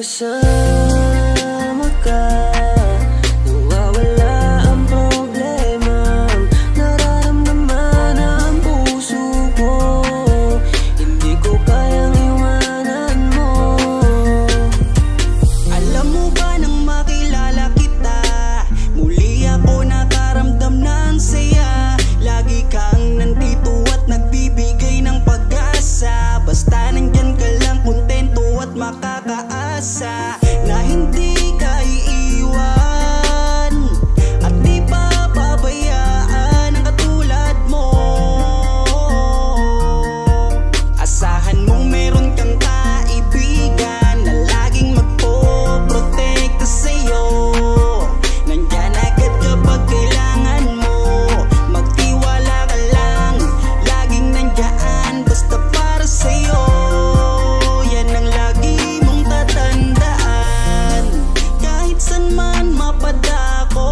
kasama ka, nawawala ang problema. Nararamdaman ang puso ko, hindi ko kayang iwanan mo. Alam mo ba nang makilala kita, muli ako nakaramdam ng saya. Lagi kang nandito at nagbibigay ng pag-asa. Basta nandyan ka lang, kontento at makakaasa na hindi ka iiwan at di papabayaan ang katulad mo. Asahan mong meron kang kaibigan na laging magpoprotekta sa'yo. Nandyan agad kapag kailangan mo, magtiwala ka lang, laging nandyan basta para sa'yo. Yan ang lagi mong tatandaan, kahit saan man mapadako,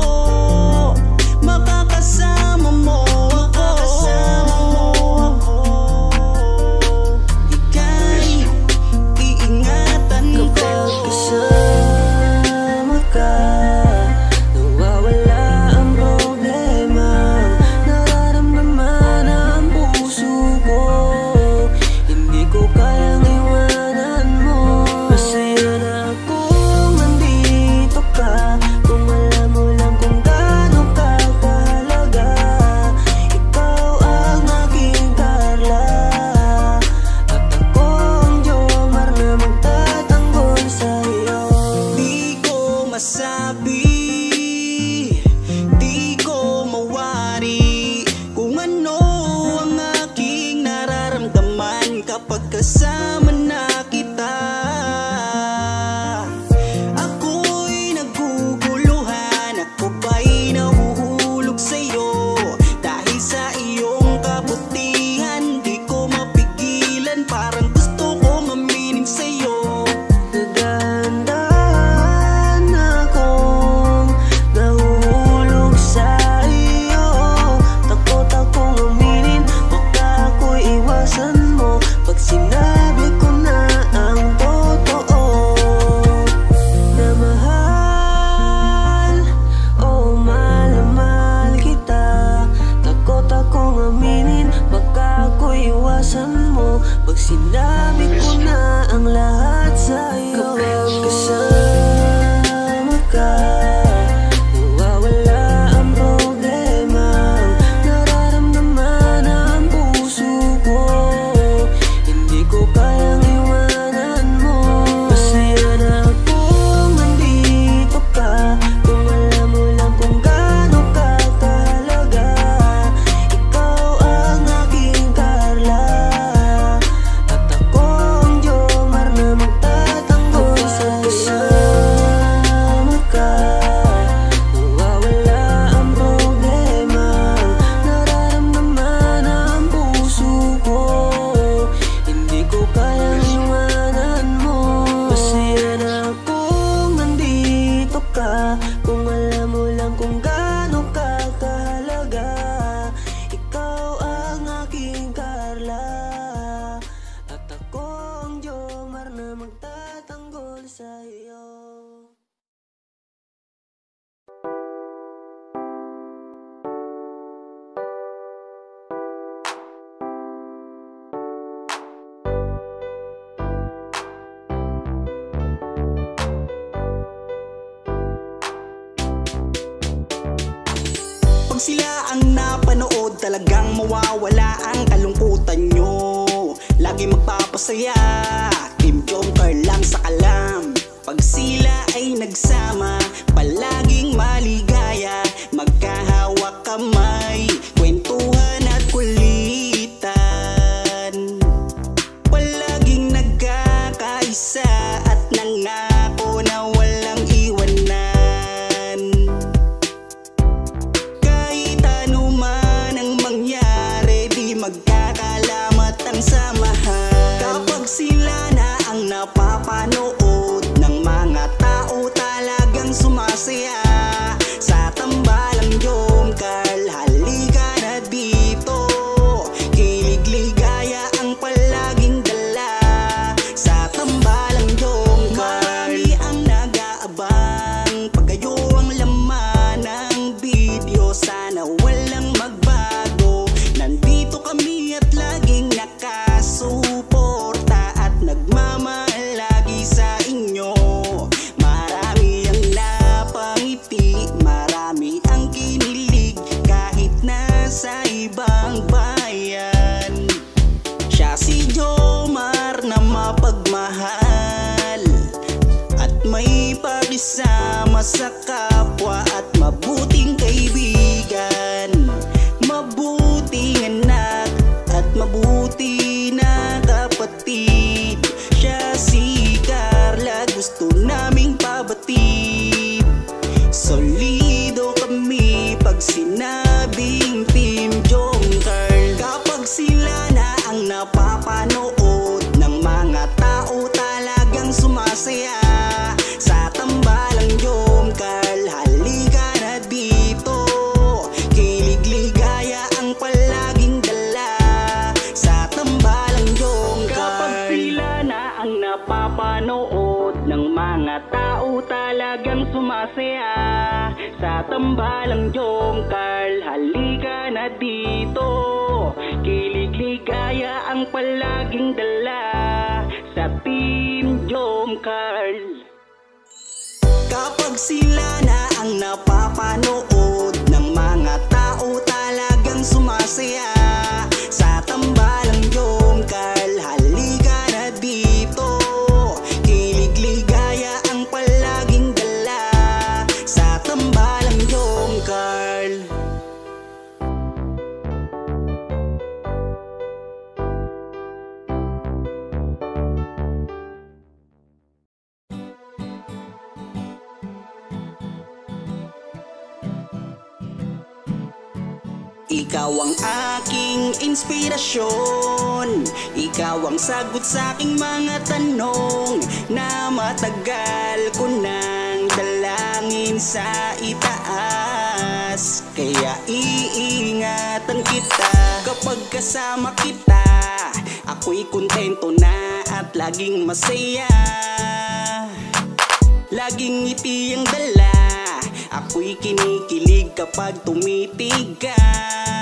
makakasama mo ako. Ika'y iingatan ko. Kapag kasama ka, nawawala ang problema. Nararamdaman ang puso ko, hindi ko kayang iwanan mo. Masaya na akong nandito ka, kung alam mo lang kung gaano ka kahalaga. Ikaw ang aking Carla, at ako ang Jomar na magtatanggol sa'yo. Di ko masabi, di ko mawari kung ano ang aking nararamdaman kapag kasama na kita. Ako'y naguguluhan, ako ba'y nahuhulog sa'yo. Dahil sa iyong kabutihan, di ko mapigilan, parang gusto kong aminin sa'yo. Nagdahan akong nahuhulog sa iyo. Takot akong aminin, baka ako'y iwasan mo pag sinabi ko na ang totoo. Na mahal, oh mahal na mahal kita. Takot akong aminin, baka ako'y iwasan mo pag sinabi ko na ang lahat sa'yo. Kapag kasama ka, nawawala ang problema. Nararamdaman ang puso ko, hindi ko kayang iwanan mo. Masaya na akong nandito ka, kung alam mo lang kung gaano ka kahalaga. Ikaw ang aking Carla, at ako ang Jomar na magtatanggol sa'yo. Kasama ka, nawawala ang problema. Nararamdaman ang puso ko, hindi ko kayang iwanan mo. Masaya na akong nandito ka, kung alam mo lang kung gaano ka kahalaga. Ikaw ang aking Carla, at ako ang Jomar na magtatanggol sa'yo. Pag sila ang napanood, talagang mawawala ang kalungkutan nyo. Lagi magpapasaya, Team Jomar lang sa kalam. Pag sila ay nagsama, palaging maligaya, magkahawak kamay, kwentuhan at kulitan. Palaging nagkakaisa at nangako na walang iwanan. Kahit ano man ang mangyari, di magkakalamat ang samahan. Kapag sila may pakisama sa kapwa at mabuting kaibigan, mabuting anak at mabuti na kapatid. Siya si Carla, gusto naming pabatid. Solido kami pag sinabing Team Jomcarl. Kapag sila na ang napapanood ng mga tao talagang sumasaya sa tambalang Jomcarl. Halika na dito, kilig ligaya ang palaging dala sa tambalang Jomcarl. Kapag sila na ang napapanood ng mga tao talagang sumasaya sa tambalang Jomcarl. Halika na dito, kilig ligaya ang palaging dala sa Team Jomcarl. Kapag sila na ang napapanood ng mga tao talagang sumasaya sa tambalang Jomcarl. Halika na dito, kilig ligaya ang palaging dala sa tambalang Jomcarl. Ikaw ang aking inspirasyon, ikaw ang sagot sa aking mga tanong na matagal ko nang dalangin sa itaas. Kaya iingatan kita kapag kasama kita, ako'y kontento na at laging masaya. Laging ngiti ang dala, ako'y kinikilig kapag tumitig ka.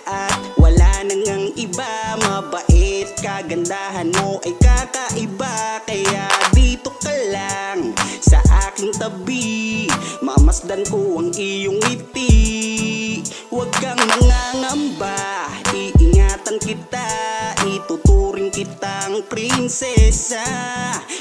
At wala nang ang iba, mabait, kagandahan mo ay kakaiba. Kaya dito ka lang sa aking tabi, mamasdan ko ang iyong ngiti. Huwag kang nangangamba, iingatan kita, ituturing kitang prinsesa.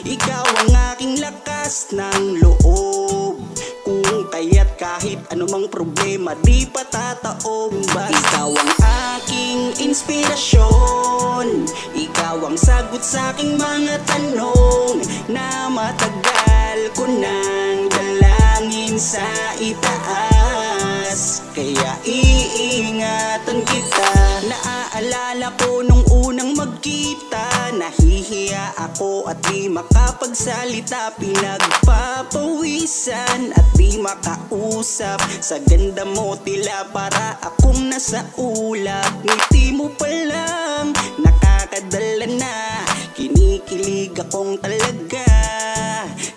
Ikaw ang aking lakas ng loob, kung kaya't kahit anumang problema di patataob. Ikaw ang aking inspirasyon, ikaw ang sagot sa aking mga tanong na matagal ko nang dalangin sa itaas. Kaya iingatan kita. Naaalala ko nung unang magkita, nahihiya ako at di makapagsalita. Pinagpapawisan at di makausap, sa ganda mo tila para akong nasa ulap. Ngiti mo pa lang nakakadala na, kinikilig akong talaga.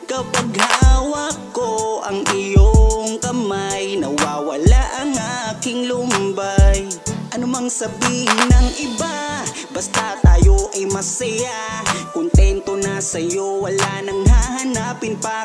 Kapag hawak ko ang iyong kamay, nawawala ang aking lumbay. Ano mang sabihin ng iba, basta tayo ay masaya. Kontento na sa'yo, wala nang hahanapin pa.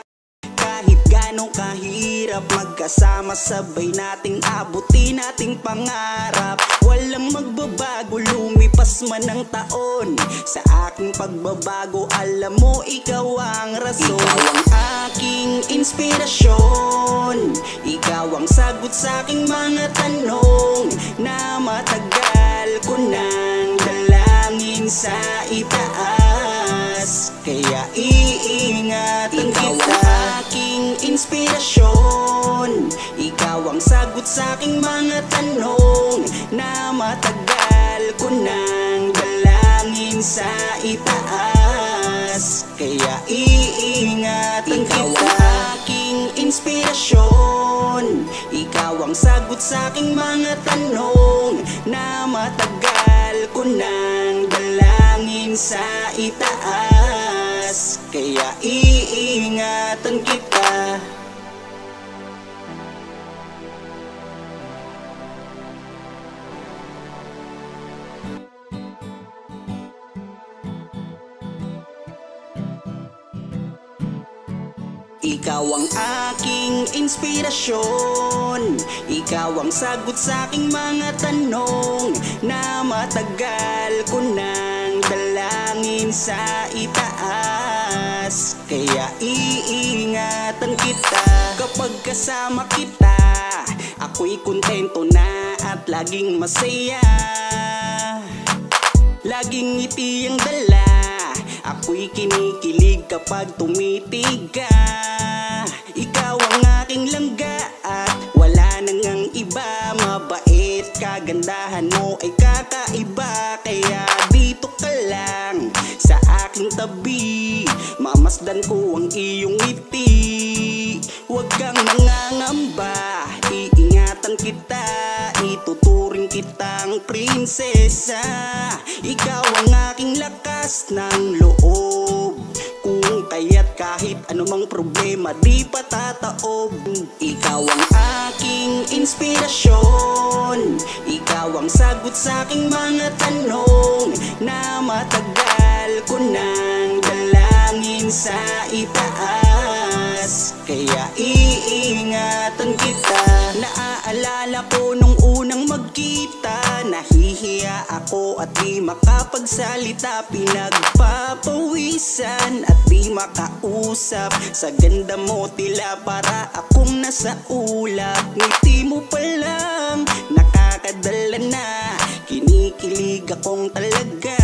Kahit ganong kahirap, magkasama sabay nating abutin nating pangarap. Walang magbabago, lumipas man ang taon, sa aking pagbabago alam mo ikaw ang rason. Ikaw ang aking inspirasyon, ikaw ang sagot sa aking mga tanong na matagal ko nang dalangin sa itaas. Kaya iingatan kita. Ikaw ang aking inspirasyon, ikaw ang sagot sa aking mga tanong na matagal ko nang dalangin sa itaas. Kaya iingatan kita. Ikaw ang aking inspirasyon, ikaw ang sagot sa aking mga tanong na matagal ko nang dalangin sa itaas. Kaya iingatan kita. Ikaw ang aking inspirasyon, ikaw ang sagot sa aking mga tanong na matagal ko nang dalangin sa itaas. kaya iingatan kita. Kapag kasama kita, ako'y kontento na at laging masaya. Laging ngiti ang dala, ako'y kinikilig kapag tumitig ka. Ikaw ang aking langga at wala nang ang iba. Mabait, kagandahan mo ay kakaiba. Kaya dito ka lang sa aking tabi, mamasdan ko ang iyong ngiti. Huwag kang nangangamba, iingatan kita, ituturing kitang prinsesa. Ikaw ang aking lakas ng loob, kung kaya't kahit anumang problema di patataob. Ikaw ang aking inspirasyon, ikaw ang sagot sa aking mga tanong na matagal ko nang dalangin sa itaas. Kaya iingatan kita. Naaalala ko nung unang magkita, nahihiya ako at di makapagsalita. Pinagpapawisan at di makausap, sa ganda mo tila para akong nasa ulap. Ngiti mo pa lang nakakadala na, kinikilig akong talaga.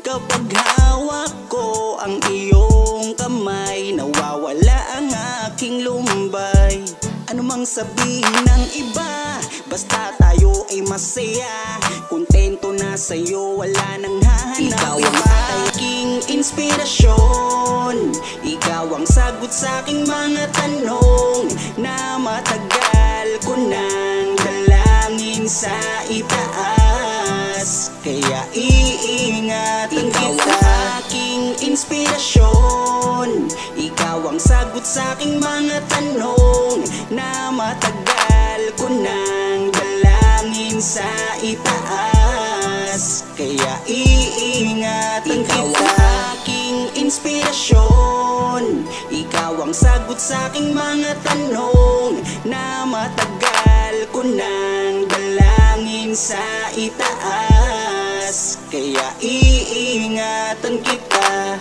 Kapag hawak ko ang iyong kamay, nawawala ang aking lumbay. Ano mang sabihin ng iba, basta tayo ay masaya. Kontento na sa'yo, wala nang hahanap. Ikaw ang aking inspirasyon, ikaw ang sagot sa aking mga tanong na matagal ko nang dalangin sa itaas. Kaya iingatan kita. Ikaw ang aking inspirasyon, ikaw ang sagot sa aking mga tanong na matagal ko nang dalangin sa itaas. Kaya iingatan kita. Ikaw ang aking inspirasyon, ikaw ang sagot sa aking mga tanong na matagal ko nang dalangin sa itaas. Kaya iingatan kita.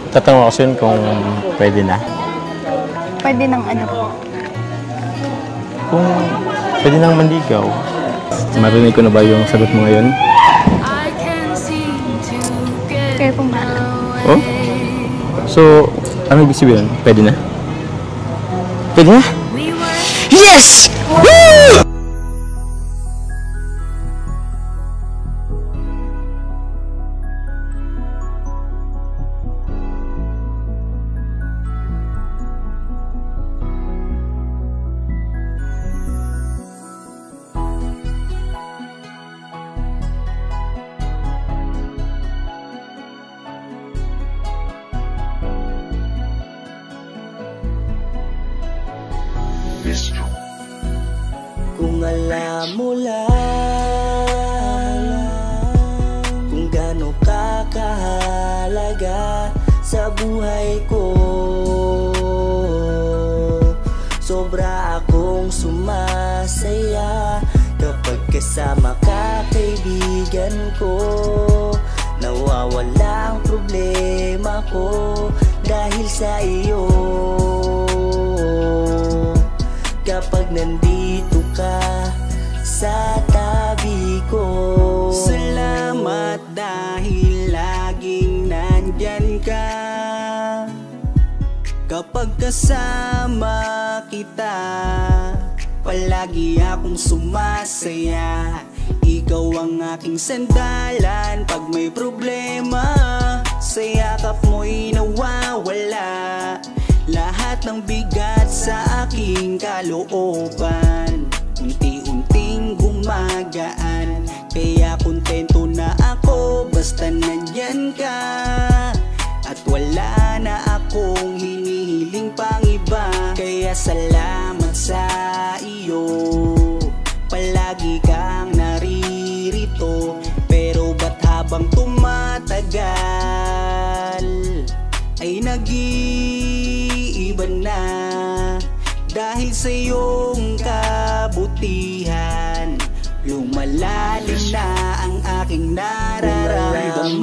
Tatanong ako sa'yo kung pwede na. Pwede ng ano po? Kung pwede nang manligaw. Marinig ko na ba yung sagot mo ngayon? Kayo pong bahala. Oh? So, ano ibig sabihin? Pwede na? Pwede na? Yes! Woo! Kung alam mo lang kung gaano ka kahalaga sa buhay ko, sobra akong sumasaya kapag kasama ka, kaibigan ko. Nawawala ang problema ko dahil sa iyo. Kapag nandito ka sa tabi ko, salamat dahil laging nandyan ka. Kapag kasama kita, palagi akong sumasaya. Ikaw ang aking sandalan pag may problema, sa yakap mo'y nawawala lahat ng bigat sa aking kalooban. Unti-unting gumagaan, kaya kontento na ako basta nandyan ka. At wala na akong hinihiling pang iba, kaya salamat sa iyo. Palagi kang naririto, pero ba't habang tumatagal ay nag-iiba na? Dahil sa iyong kabutihan, Lumalalim na ang aking nararamdaman.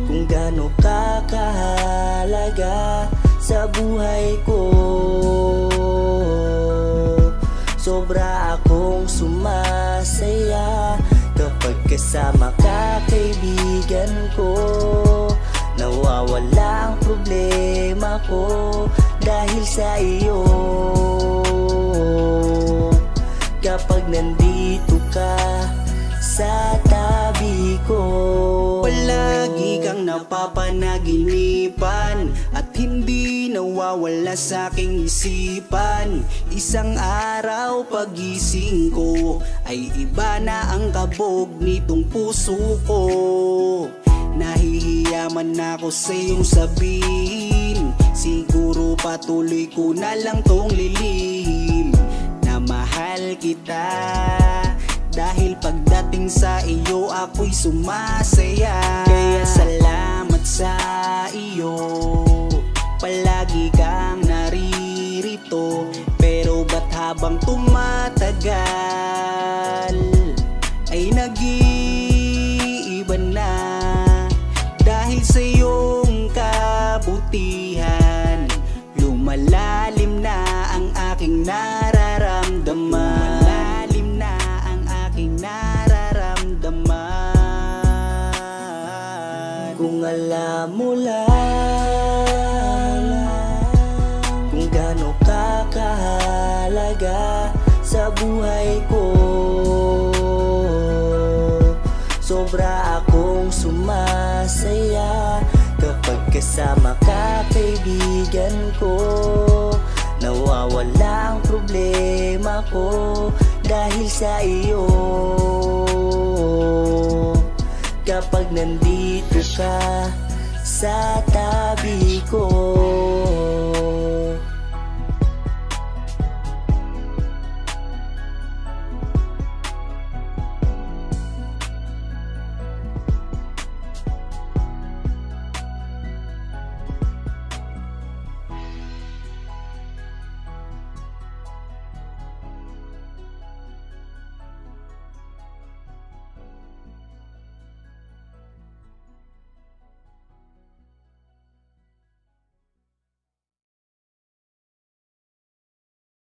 Kung gaano ka kahalaga sa buhay ko, sobra akong sumasaya kapag kasama ka, kaibigan ko. Nawawala ang problema ko dahil sa iyo. Kapag nandito ka sa tabi ko, palagi kang napapanaginipan at hindi nawawala sa aking isipan. Isang araw pagising ko ay iba na ang kabog nitong puso ko. Nahihiyaman ako sa iyong sabihin, siguro patuloy ko na lang tong lilihim na mahal kita. Dahil pagdating sa iyo ako'y sumasaya. Kaya salamat sa iyo, palagi kang naririto. Pero ba't habang tumatagal ay nag-iiba na? Dahil sa iyong kabutihan, lumalalim na ang aking nararamdaman. Kung alam mo lang kung gaano ka kahalaga sa buhay ko, sobra akong sumasaya kapag kasama ka, kaibigan ko. Nawawala ang problema ko dahil sa iyo. Kapag nandito ka sa tabi ko,